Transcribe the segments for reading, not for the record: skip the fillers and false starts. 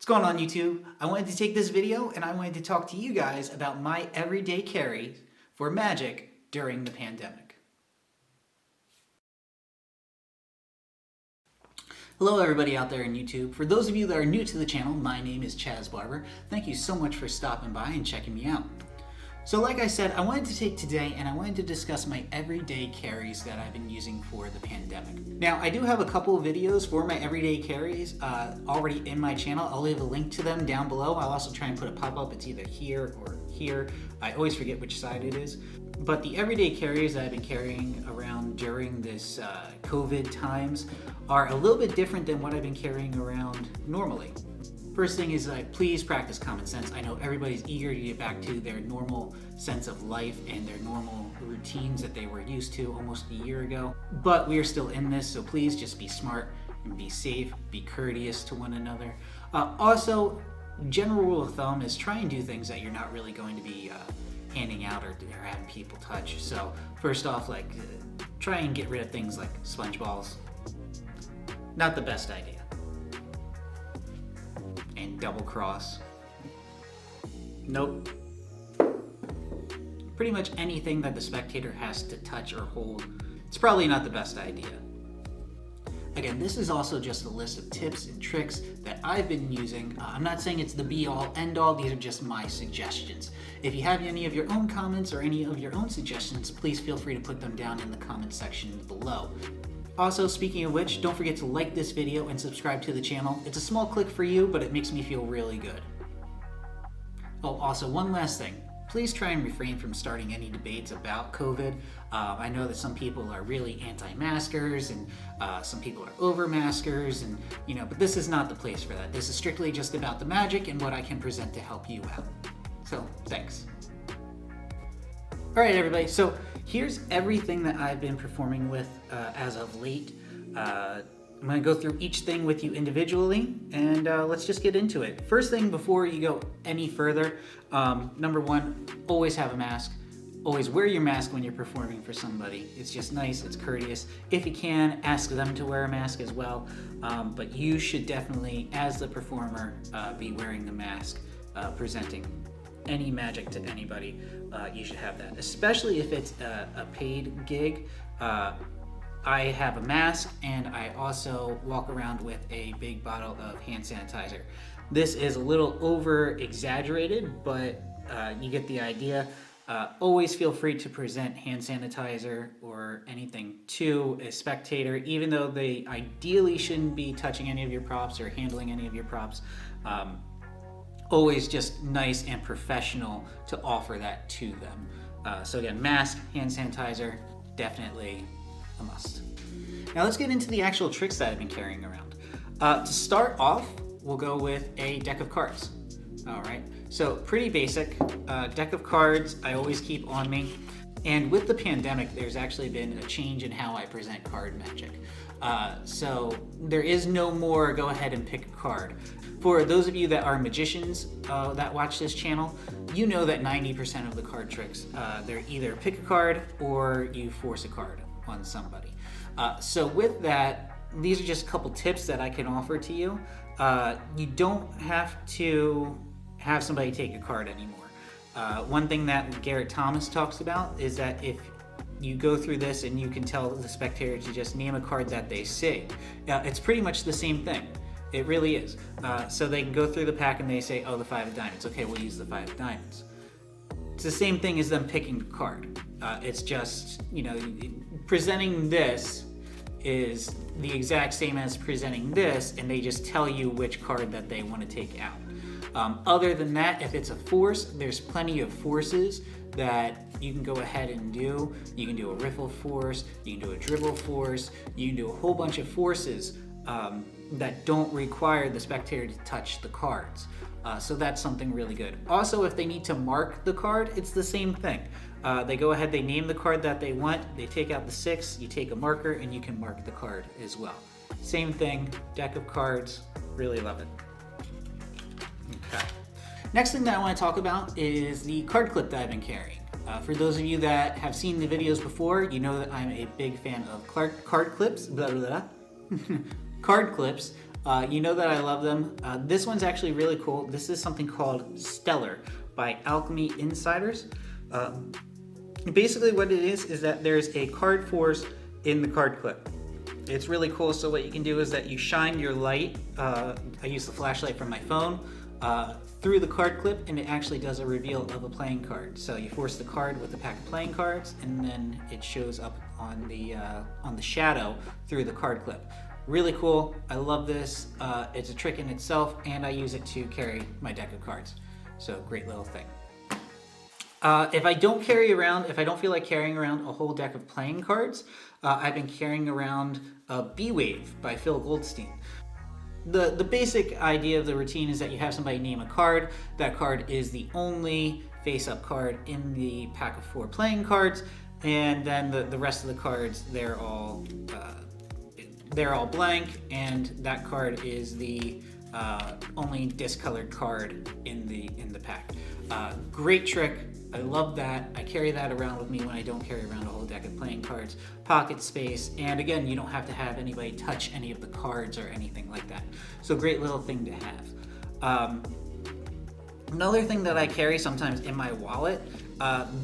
What's going on, YouTube? I wanted to take this video and I wanted to talk to you guys about my everyday carries for Magic during the pandemic. Hello everybody out there in YouTube. For those of you that are new to the channel, my name is Chazz Barber. Thank you so much for stopping by and checking me out. So like I said, I wanted to take today and I wanted to discuss my everyday carries that I've been using for the pandemic. Now, I do have a couple of videos for my everyday carries already in my channel. I'll leave a link to them down below. I'll also try and put a pop-up. It's either here or here. I always forget which side it is. But the everyday carries that I've been carrying around during this COVID times are a little bit different than what I've been carrying around normally. First thing is, please practice common sense. I know everybody's eager to get back to their normal sense of life and their normal routines that they were used to almost a year ago. But we are still in this, so please just be smart and be safe, be courteous to one another. Also, general rule of thumb is try and do things that you're not really going to be handing out or having people touch. So first off, try and get rid of things like sponge balls. Not the best idea. And double cross. Nope. Pretty much anything that the spectator has to touch or hold, it's probably not the best idea. Again, this is also just a list of tips and tricks that I've been using. I'm not saying it's the be-all, end-all. These are just my suggestions. If you have any of your own comments or any of your own suggestions, please feel free to put them down in the comment section below. Also, speaking of which, don't forget to like this video and subscribe to the channel. It's a small click for you, but it makes me feel really good. Oh, also, one last thing. Please try and refrain from starting any debates about COVID. I know that some people are really anti-maskers and some people are over-maskers, and but this is not the place for that. This is strictly just about the magic and what I can present to help you out. So, thanks. All right, everybody, so here's everything that I've been performing with as of late. I'm gonna go through each thing with you individually, and let's just get into it. First thing, before you go any further, number one, always have a mask. Always wear your mask when you're performing for somebody. It's just nice, it's courteous. If you can, ask them to wear a mask as well, but you should definitely, as the performer, be wearing the mask, presenting any magic to anybody. You should have that, especially if it's a paid gig. I have a mask, and I also walk around with a big bottle of hand sanitizer. This is a little over exaggerated, but you get the idea. Always feel free to present hand sanitizer or anything to a spectator, even though they ideally shouldn't be touching any of your props or handling any of your props. Always just nice and professional to offer that to them. So again, mask, hand sanitizer, definitely a must. Now let's get into the actual tricks that I've been carrying around. To start off, we'll go with a deck of cards. All right, so pretty basic. Deck of cards I always keep on me. And with the pandemic, there's actually been a change in how I present card magic. So there is no more go ahead and pick a card. For those of you that are magicians that watch this channel, you know that 90% of the card tricks, they're either pick a card or you force a card on somebody. So with that, these are just a couple tips that I can offer to you. You don't have to have somebody take a card anymore. One thing that Garrett Thomas talks about is that if you go through this and you can tell the spectator to just name a card that they see, it's pretty much the same thing. It really is. So they can go through the pack and they say, oh, the 5 of diamonds. Okay, we'll use the 5 of diamonds. It's the same thing as them picking a card. It's just, presenting this is the exact same as presenting this, and they just tell you which card that they want to take out. Other than that, if it's a force, there's plenty of forces that you can go ahead and do. You can do a riffle force, you can do a dribble force, you can do a whole bunch of forces that don't require the spectator to touch the cards. So that's something really good. Also, if they need to mark the card, it's the same thing. They go ahead, they name the card that they want, they take out the 6, you take a marker, and you can mark the card as well. Same thing, deck of cards, really love it. Okay. Next thing that I want to talk about is the card clip that I've been carrying. For those of you that have seen the videos before, you know that I'm a big fan of card clips. Blah, blah, blah. Card clips. You know that I love them. This one's actually really cool. This is something called Stellar by Alchemy Insiders. Basically what it is that there's a card force in the card clip. It's really cool. So what you can do is that you shine your light, I use the flashlight from my phone, through the card clip, and it actually does a reveal of a playing card. So you force the card with a pack of playing cards, and then it shows up on the shadow through the card clip. Really cool. I love this. It's a trick in itself, and I use it to carry my deck of cards. So great little thing. If I don't feel like carrying around a whole deck of playing cards, I've been carrying around B-Wave by Phil Goldstein. The basic idea of the routine is that you have somebody name a card. That card is the only face-up card in the pack of 4 playing cards, and then the rest of the cards, they're all blank, and that card is the only discolored card in the pack. Great trick. I love that. I carry that around with me when I don't carry around a whole deck of playing cards. Pocket space, and again, you don't have to have anybody touch any of the cards or anything like that. So great little thing to have. Another thing that I carry sometimes in my wallet,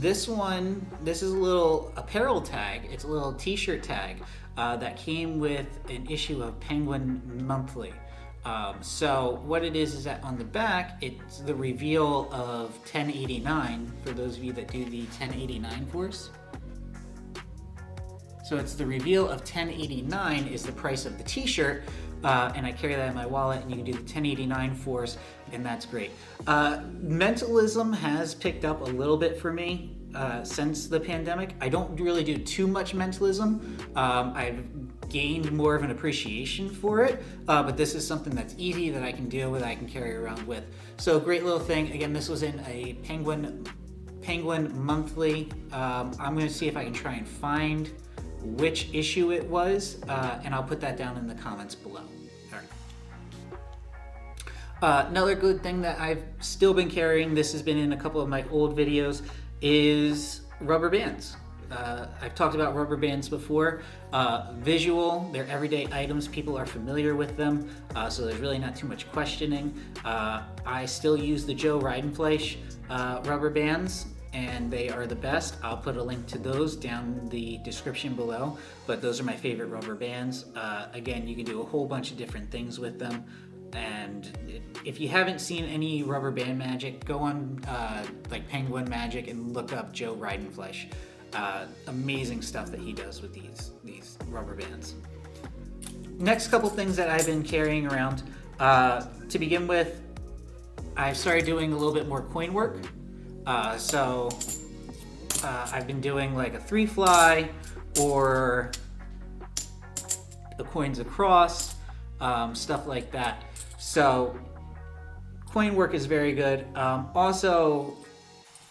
this is a little apparel tag. It's a little t-shirt tag that came with an issue of Penguin Monthly. So what it is that on the back, it's the reveal of 1089, for those of you that do the 1089 force. So it's the reveal of 1089 is the price of the t-shirt, and I carry that in my wallet, and you can do the 1089 force, and that's great. Mentalism has picked up a little bit for me since the pandemic. I don't really do too much mentalism. I've gained more of an appreciation for it, but this is something that's easy that I can deal with, I can carry around with. So great little thing. Again, this was in a Penguin Monthly. I'm going to see if I can try and find which issue it was, and I'll put that down in the comments below. All right. Another good thing that I've still been carrying, this has been in a couple of my old videos, is rubber bands. I've talked about rubber bands before. Visual, they're everyday items. People are familiar with them, so there's really not too much questioning. I still use the Joe Reidenfleisch rubber bands, and they are the best. I'll put a link to those down in the description below, but those are my favorite rubber bands. Again, you can do a whole bunch of different things with them. And if you haven't seen any rubber band magic, go on like Penguin Magic and look up Joe Reidenfleisch. Amazing stuff that he does with these rubber bands. Next couple things that I've been carrying around. To begin with, I've started doing a little bit more coin work. So I've been doing like a 3-fly or the coins across, stuff like that. So coin work is very good. Also,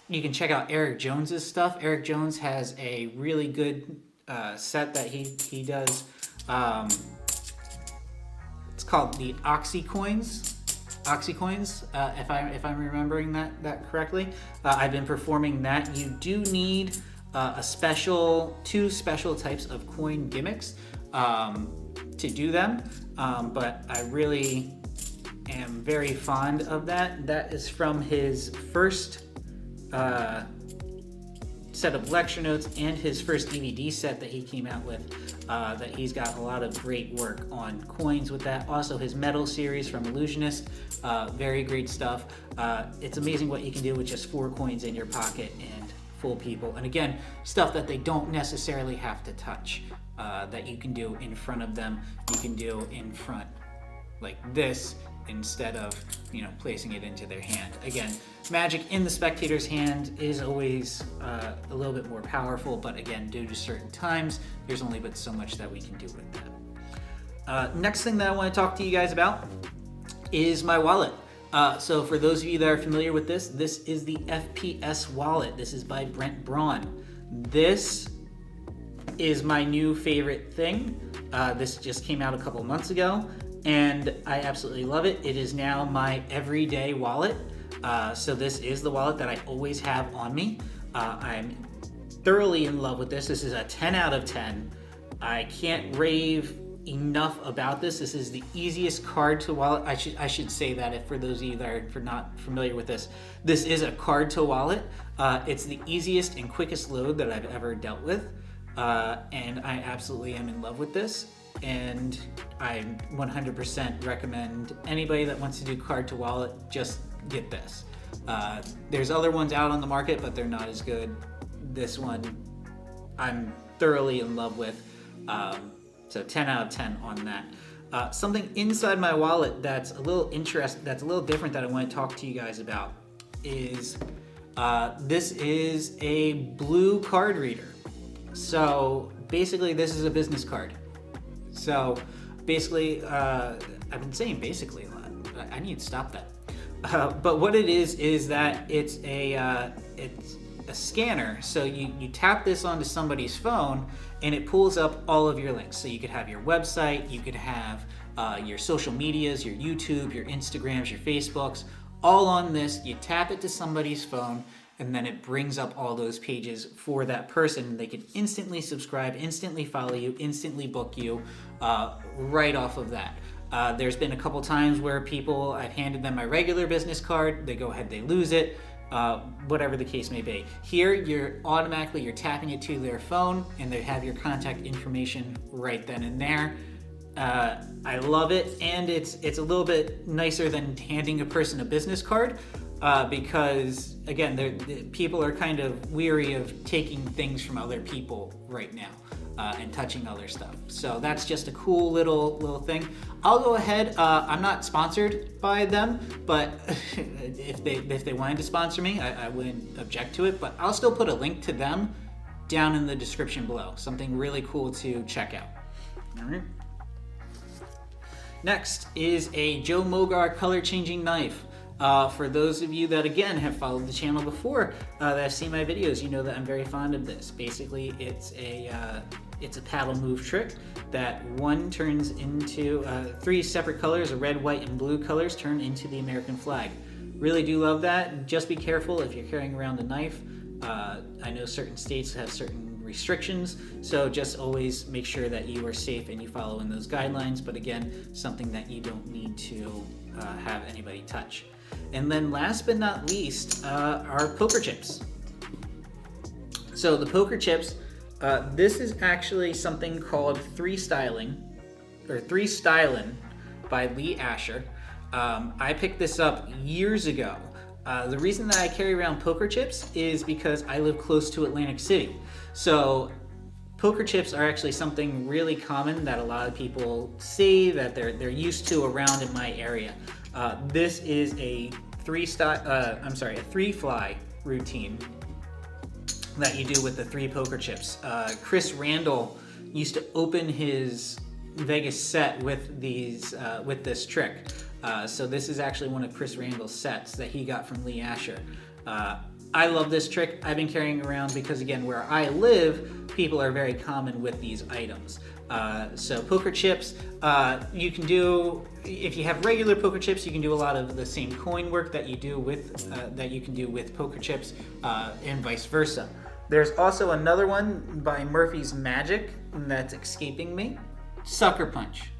you can check out Eric Jones's stuff. Eric Jones has a really good set that he does. It's called the Oxy Coins, if I'm remembering that correctly. I've been performing that. You do need two special types of coin gimmicks to do them, but I really am very fond of that. That is from his first set of lecture notes and his first DVD set that he came out with, that he's got a lot of great work on coins with that. Also his metal series from Illusionist, very great stuff. It's amazing what you can do with just 4 coins in your pocket and fool people. And again, stuff that they don't necessarily have to touch, that you can do in front of them. You can do in front like this instead of, placing it into their hand. Again, magic in the spectator's hand is always a little bit more powerful, but again, due to certain times, there's only but so much that we can do with that. Next thing that I want to talk to you guys about is my wallet. So for those of you that are familiar with this is the FPS wallet. This is by Brent Braun. This is my new favorite thing. This just came out a couple months ago, and I absolutely love it. It is now my everyday wallet. So this is the wallet that I always have on me. I'm thoroughly in love with this. This is a 10 out of 10. I can't rave enough about this. This is the easiest card to wallet. I should say that, if for those of you that are not familiar with this is a card to wallet. It's the easiest and quickest load that I've ever dealt with, and I absolutely am in love with this. And I 100% recommend anybody that wants to do card to wallet, just get this. There's other ones out on the market, but they're not as good. This one I'm thoroughly in love with. So 10 out of 10 on that. Something inside my wallet that's a little different that I want to talk to you guys about is this is a blue card reader. So basically this is a business card. So basically, I've been saying basically a lot, but I need to stop that. But what it is that it's a scanner. So you tap this onto somebody's phone and it pulls up all of your links. So you could have your website, you could have your social medias, your YouTube, your Instagrams, your Facebooks, all on this. You tap it to somebody's phone and then it brings up all those pages for that person. They can instantly subscribe, instantly follow you, instantly book you right off of that. There's been a couple times where I've handed them my regular business card, they go ahead, they lose it, whatever the case may be. Here, you're tapping it to their phone and they have your contact information right then and there. I love it, and it's a little bit nicer than handing a person a business card, because again, people are kind of weary of taking things from other people right now. And touching other stuff. So that's just a cool little thing. I'll go ahead. I'm not sponsored by them, but if they wanted to sponsor me, I wouldn't object to it. But I'll still put a link to them down in the description below. Something really cool to check out. All right. Next is a Joe Mogar color changing knife. For those of you that, again, have followed the channel before, that have seen my videos, you know that I'm very fond of this. Basically, it's a paddle move trick that one turns into three separate colors, a red, white, and blue colors, turn into the American flag. Really do love that. Just be careful if you're carrying around a knife. I know certain states have certain restrictions, so just always make sure that you are safe and you follow in those guidelines. But again, something that you don't need to have anybody touch. And then last but not least are poker chips. So the poker chips, this is actually something called Three Stylin' by Lee Asher. I picked this up years ago. The reason that I carry around poker chips is because I live close to Atlantic City. So poker chips are actually something really common that a lot of people see, that they're used to around in my area. This is a three fly routine that you do with the 3 poker chips. Chris Randall used to open his Vegas set with this trick. So this is actually one of Chris Randall's sets that he got from Lee Asher. I love this trick. I've been carrying around because, again, where I live, people are very common with these items. So poker chips, you can do, if you have regular poker chips, you can do a lot of the same coin work that you do with that you can do with poker chips, and vice versa. There's also another one by Murphy's Magic that's escaping me. Sucker Punch,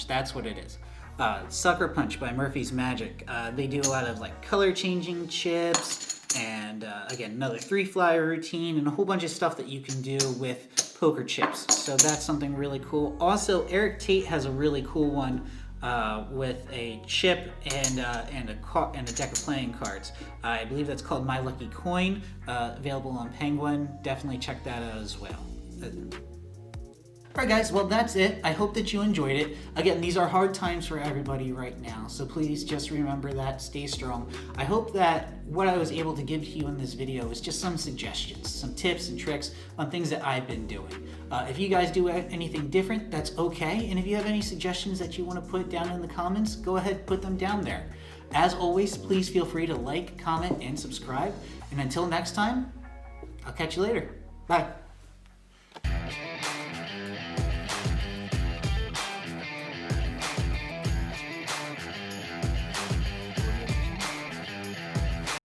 that's what it is. Sucker Punch by Murphy's Magic. They do a lot of like color changing chips, and again, another 3 fly routine, and a whole bunch of stuff that you can do with poker chips. So that's something really cool. Also, Eric Tate has a really cool one with a chip and a deck of playing cards. I believe that's called My Lucky Coin, available on Penguin. Definitely check that out as well. Alright guys, well that's it. I hope that you enjoyed it. Again, these are hard times for everybody right now, so please just remember that, stay strong. I hope that what I was able to give to you in this video is just some suggestions, some tips and tricks on things that I've been doing. If you guys do anything different, that's okay, and if you have any suggestions that you want to put down in the comments, go ahead, put them down there. As always, please feel free to like, comment, and subscribe, and until next time, I'll catch you later. Bye.